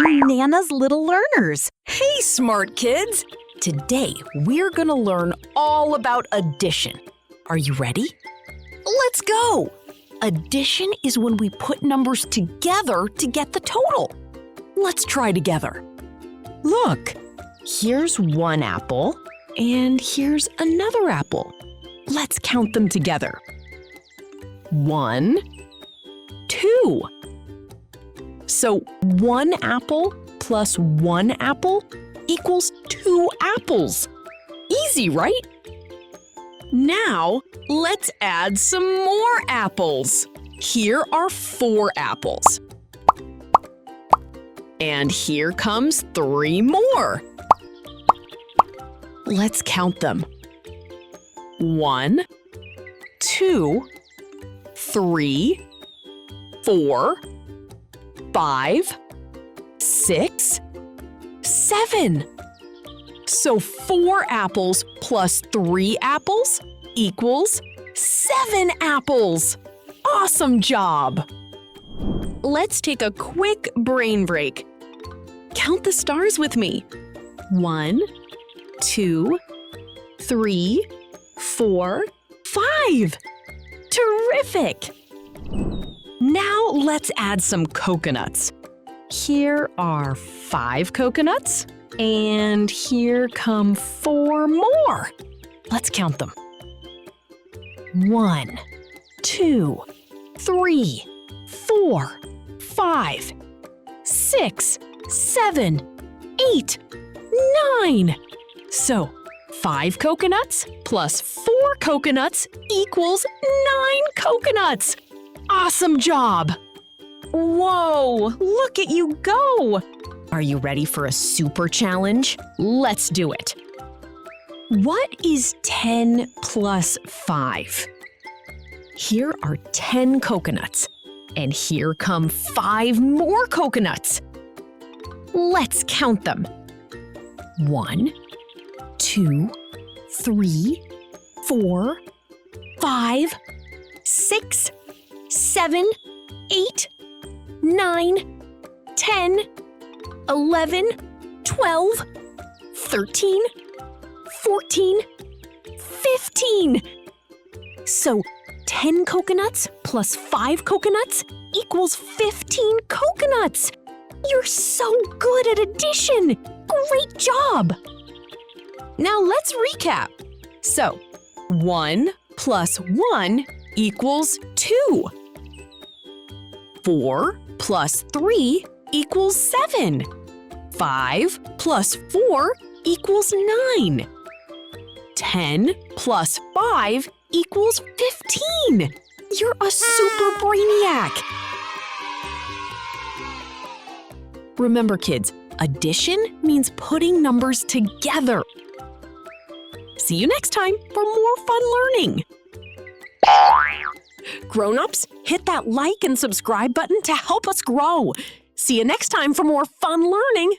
Nana's Little Learners. Hey, smart kids! Today, we're gonna learn all about addition. Are you ready? Let's go! Addition is when we put numbers together to get the total. Let's try together. Look, here's one apple, and here's another apple. Let's count them together. 1, 2. So 1 apple plus 1 apple equals 2 apples. Easy, right? Now, let's add some more apples. Here are 4 apples. And here comes 3 more. Let's count them. 1, 2, 3, 4, 5, 6, 7. So 4 apples plus 3 apples equals 7 apples. Awesome job! Let's take a quick brain break. Count the stars with me. 1, 2, 3, 4, 5. Terrific! Now let's add some coconuts. Here are 5 coconuts, and here come 4 more. Let's count them. 1, 2, 3, 4, 5, 6, 7, 8, 9. So 5 coconuts plus 4 coconuts equals 9 coconuts. Awesome job! Whoa, look at you go! Are you ready for a super challenge? Let's do it. What is 10 plus 5? Here are 10 coconuts, and here come 5 more coconuts. Let's count them. 1, 2, 3, 4, 5, 6, 7, 8, 9, 10, 11, 12, 13, 14, 15. So 10 coconuts plus 5 coconuts equals 15 coconuts. You're so good at addition. Great job. Now let's recap. So 1 plus 1 equals 2. 4 plus 3 equals 7. 5 plus 4 equals 9. 10 plus 5 equals 15. You're a super brainiac. Remember, kids, addition means putting numbers together. See you next time for more fun learning. Grown-ups, hit that like and subscribe button to help us grow. See you next time for more fun learning.